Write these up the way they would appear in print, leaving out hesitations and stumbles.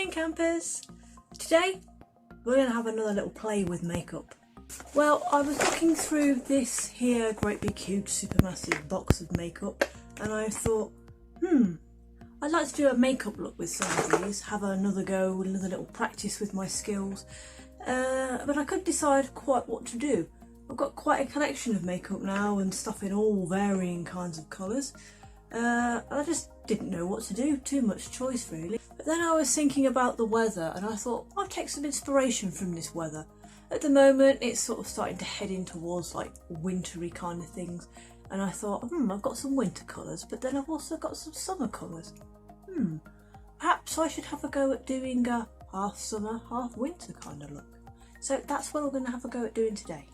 morning campers! Today we're going to have another little play with makeup. Well, I was looking through this here great big huge supermassive box of makeup and I thought, I'd like to do a makeup look with some of these, have another go, another little practice with my skills, but I couldn't decide quite what to do. I've got quite a collection of makeup now and stuff in all varying kinds of colours. I just didn't know what to do, too much choice really. But then I was thinking about the weather and I thought I'll take some inspiration from this weather. At the moment it's sort of starting to head in towards like wintry kind of things, and I thought, I've got some winter colours, but then I've also got some summer colours. Perhaps I should have a go at doing a half summer, half winter kind of look. So that's what I'm going to have a go at doing today.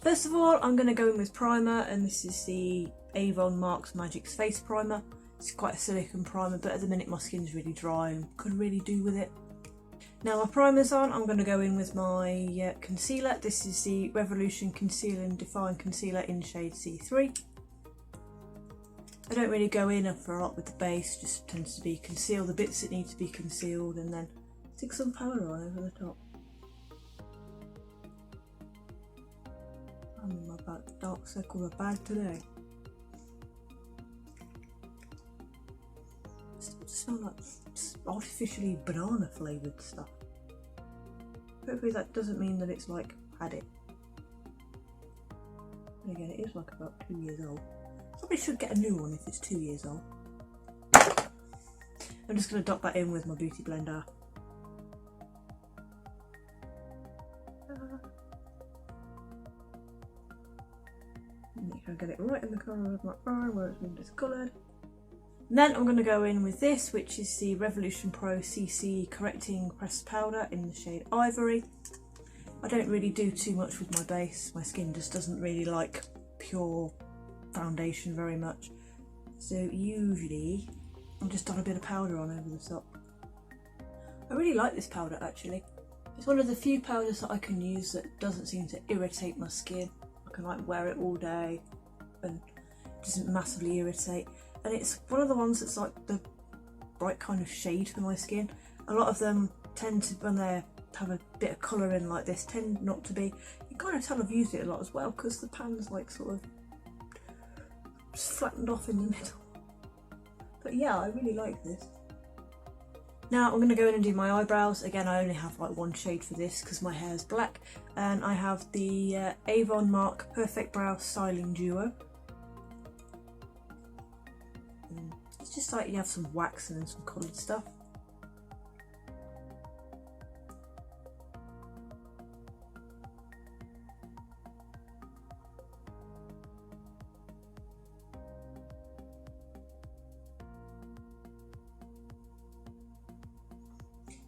First of all, I'm going to go in with primer, and this is the Avon Marks Magic's Face Primer. It's quite a silicone primer, but at the minute my skin's really dry and could really do with it. Now my primer's on, I'm going to go in with my concealer. This is the Revolution Conceal and Define Concealer in shade C3. I don't really go in for a lot with the base, just tends to be conceal the bits that need to be concealed and then stick some powder on over the top. I'm in my dark circle bag today. It starts to smell like artificially banana flavoured stuff. Hopefully that doesn't mean that it's like had it. And again, it is like about 2 years old. Probably should get a new one if it's 2 years old. I'm just going to dot that in with my beauty blender. Make sure I get it right in the corner of my eye where it's been discoloured. And then I'm going to go in with this, which is the Revolution Pro CC Correcting Pressed Powder in the shade Ivory. I don't really do too much with my base. My skin just doesn't really like pure foundation very much. So usually I'll just dot a bit of powder on over the top. I really like this powder actually. It's one of the few powders that I can use that doesn't seem to irritate my skin. I can like wear it all day and it doesn't massively irritate. And it's one of the ones that's like the right kind of shade for my skin. A lot of them tend to, when they have a bit of colour in like this, tend not to be. You kind of tell I've used it a lot as well because the pan's like sort of just flattened off in the middle. But yeah, I really like this. Now I'm going to go in and do my eyebrows. Again, I only have like one shade for this because my hair's black, and I have the Avon Mark Perfect Brow Styling Duo. It's just like you have some wax and then some coloured stuff.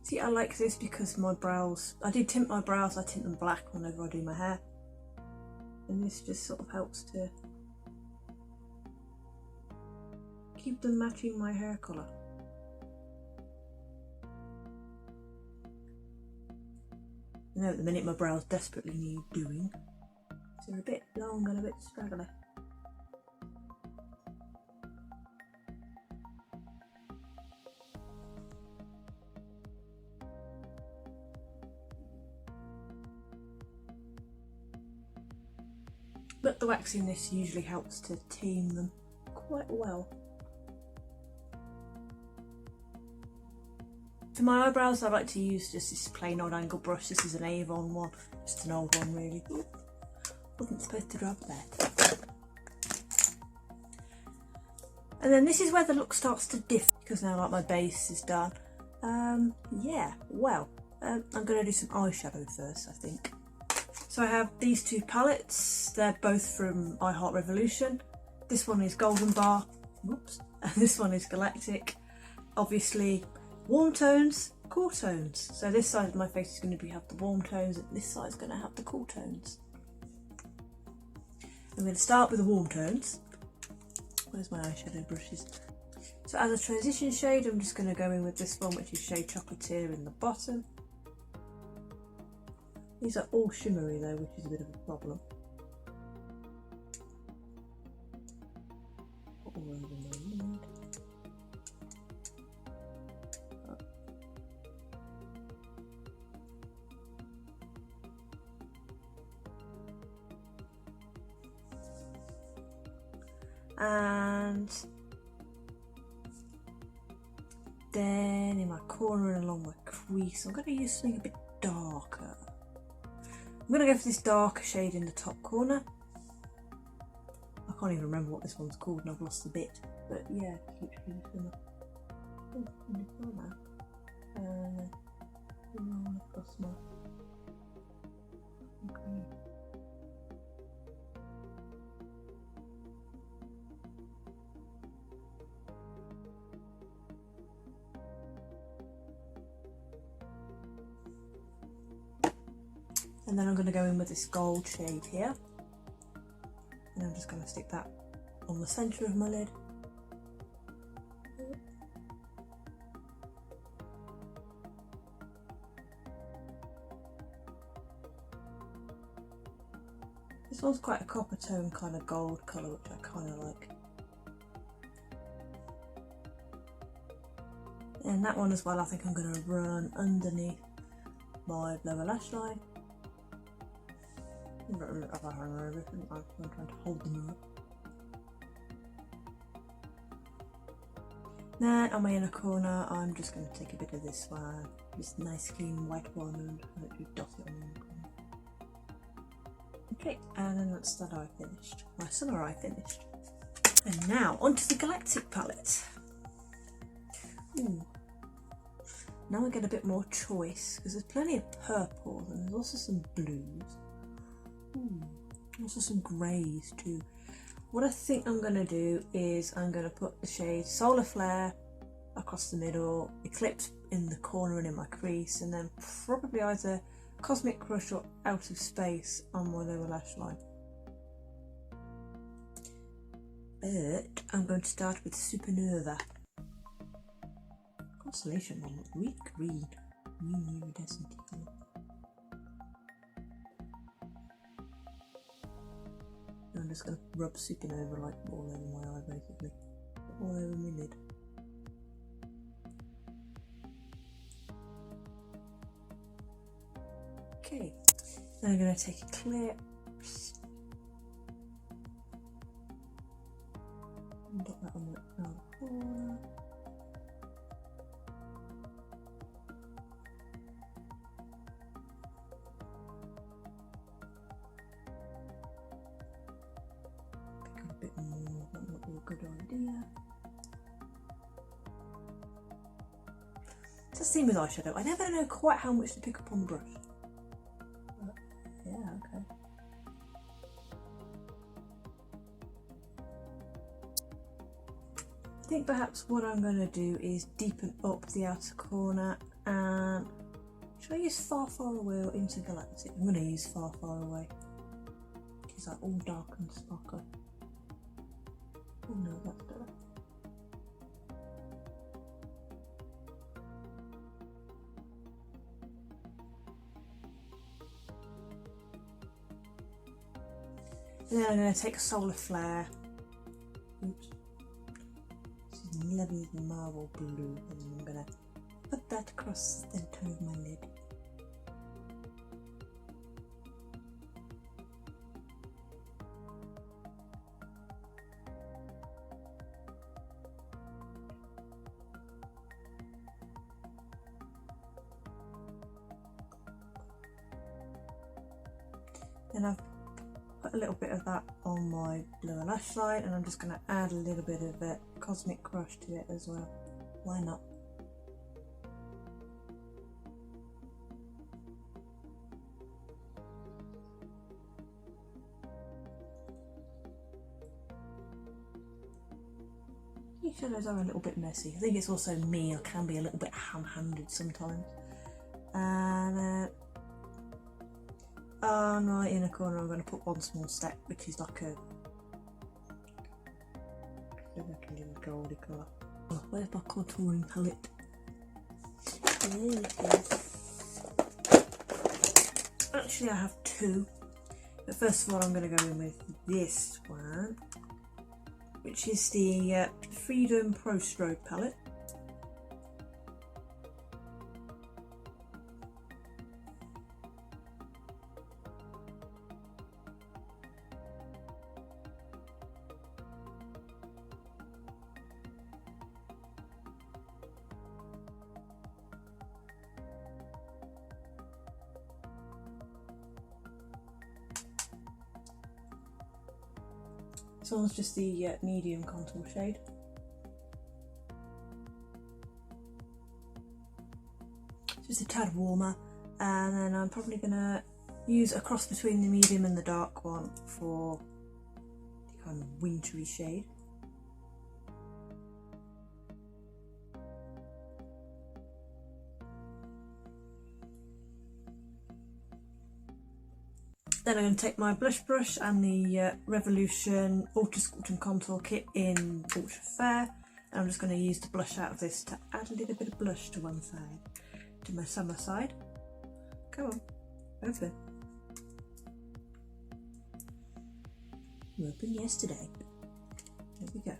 See, I like this because my brows, I do tint my brows, I tint them black whenever I do my hair. And this just sort of helps to keep them matching my hair colour. I know at the minute my brows desperately need doing. So they're a bit long and a bit straggly. But the wax in this usually helps to team them quite well. For my eyebrows I like to use just this plain old angle brush. This is an Avon one, just an old one really. Wasn't supposed to grab that. And then this is where the look starts to differ because now like my base is done. I'm going to do some eyeshadow first I think. So I have these two palettes, they're both from I Heart Revolution. This one is Golden Bar, whoops, and this one is Galactic. Obviously, warm tones, cool tones. So this side of my face is going to have the warm tones and this side is going to have the cool tones. I'm going to start with the warm tones. Where's my eyeshadow brushes? So as a transition shade, I'm just going to go in with this one, which is shade Chocolatier in the bottom. These are all shimmery though, which is a bit of a problem. All over my lid. And then in my corner and along my crease, I'm going to use something a bit darker. I'm going to go for this darker shade in the top corner. I can't even remember what this one's called and I've lost the bit. But yeah, keep using it. In the corner. Across my green. And then I'm going to go in with this gold shade here. And I'm just going to stick that on the centre of my lid. This one's quite a copper tone kind of gold colour, which I kind of like. And that one as well, I think I'm going to run underneath my lower lash line. I'm trying to hold them up. Then on my inner corner, I'm just going to take a bit of this one, this nice clean white one, and literally dot it on the inner corner. Okay, and then that's that eye finished. My summer eye finished. And now onto the Galactic palette. Ooh. Now I get a bit more choice because there's plenty of purple and there's also some blues. Also some greys too. What I think I'm going to do is I'm going to put the shade Solar Flare across the middle, Eclipse in the corner and in my crease, and then probably either Cosmic Crush or Out of Space on my lower lash line. But I'm going to start with Supernova. Constellation one, really green, really iridescent colour. I'm just going to rub Supernova like all over my eye basically, all over my lid. Okay, then I'm going to take a clear and dot that on the outer corner. Pick up a bit more, that might be a good idea. It's the same with eyeshadow, I never know quite how much to pick up on the brush. Yeah, okay. I think perhaps what I'm going to do is deepen up the outer corner, and should I use Far Far Away or Intergalactic? I'm going to use Far Far Away because they're all dark and sparkly. Oh no, that's better. And then I'm going to take a Solar Flare. Oops. This is lovely marble blue, and I'm going to put that across the centre of my lid. Then I've put a little bit of that on my lower lash line, and I'm just going to add a little bit of Cosmic Crush to it as well. Why not? These shadows are a little bit messy. I think it's also me, I can be a little bit ham-handed sometimes. And on my inner corner I'm going to put one small step, which is like a little goldy colour. Oh, where's my contouring palette? There it is. Actually I have two, but first of all I'm going to go in with this one, which is the Freedom Pro Strobe palette. This one's just the medium contour shade. Just a tad warmer, and then I'm probably going to use a cross between the medium and the dark one for the kind of wintry shade. Then I'm going to take my blush brush and the Revolution Ultra Sculpt and Contour Kit in Ultra Fair, and I'm just going to use the blush out of this to add a little bit of blush to one side, to my summer side. Come on, open. Open yesterday. There we go.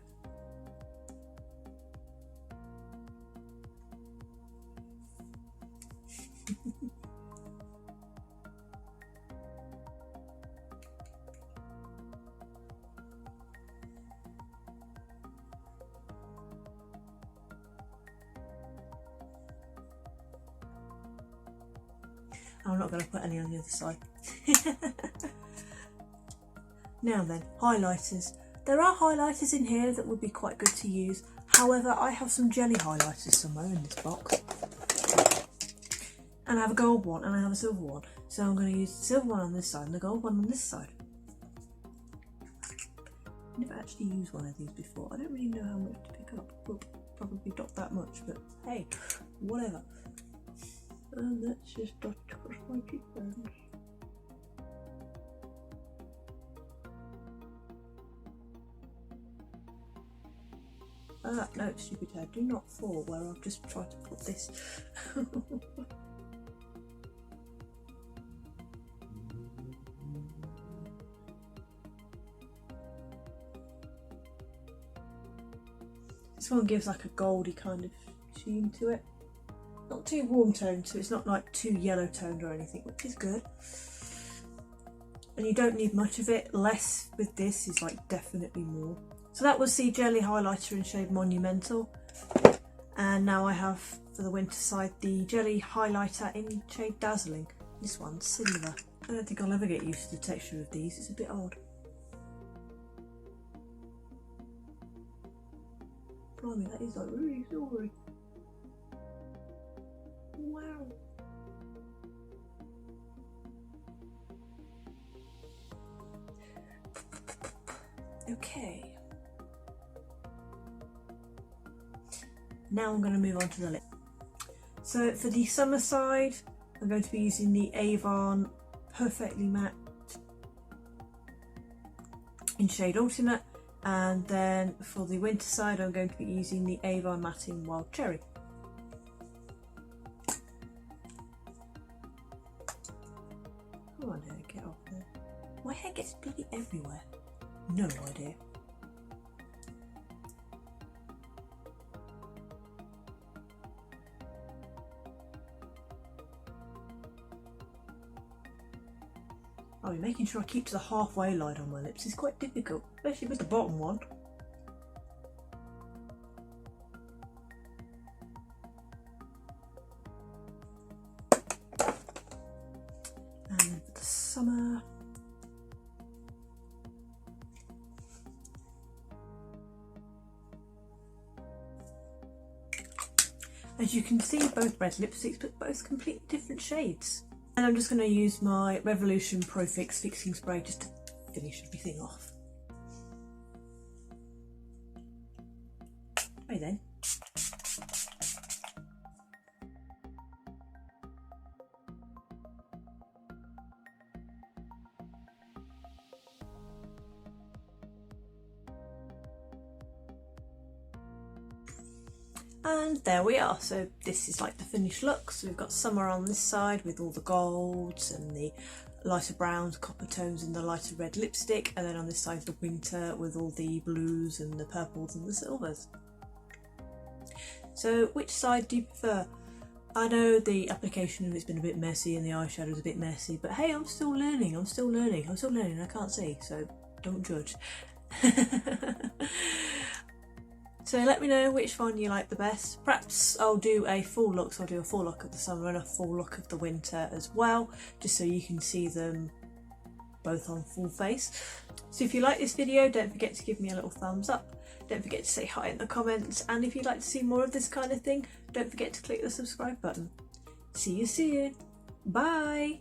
I'm not going to put any on the other side. Now then, highlighters. There are highlighters in here that would be quite good to use. However, I have some jelly highlighters somewhere in this box. And I have a gold one and I have a silver one. So I'm going to use the silver one on this side and the gold one on this side. I've never actually used one of these before. I don't really know how much to pick up. Well, probably not that much, but hey, whatever. And let's just dot across my cheekbones. No, stupid head, do not fall where I've just tried to put this. This one gives like a goldy kind of sheen to it. Not too warm toned, so it's not like too yellow toned or anything, which is good. And you don't need much of it. Less with this is like definitely more. So that was the jelly highlighter in shade Monumental. And now I have, for the winter side, the jelly highlighter in shade Dazzling. This one's Silver. I don't think I'll ever get used to the texture of these, it's a bit odd. Blimey, that is like really silvery. Wow. Okay. Now I'm going to move on to the lip. So for the summer side, I'm going to be using the Avon Perfectly Matte in shade Ultimate, and then for the winter side I'm going to be using the Avon Matte in Wild Cherry. Come on, hair, get off there. My hair gets bloody everywhere. No idea. I mean, making sure I keep to the halfway line on my lips is quite difficult, especially with the bottom one. And for the summer, as you can see, both red lipsticks, but both completely different shades. And I'm just going to use my Revolution Pro Fix Fixing Spray just to finish everything off. Right then. And there we are, so this is like the finished look. So we've got summer on this side with all the golds and the lighter browns, copper tones and the lighter red lipstick, and then on this side the winter with all the blues and the purples and the silvers. So which side do you prefer? I know the application of it's been a bit messy and the eyeshadow's a bit messy, but hey, I'm still learning, I can't see, so don't judge. So let me know which one you like the best. Perhaps I'll do a full look, so I'll do a full look of the summer and a full look of the winter as well, just so you can see them both on full face. So if you like this video, don't forget to give me a little thumbs up. Don't forget to say hi in the comments, and if you'd like to see more of this kind of thing, don't forget to click the subscribe button. See you soon. Bye.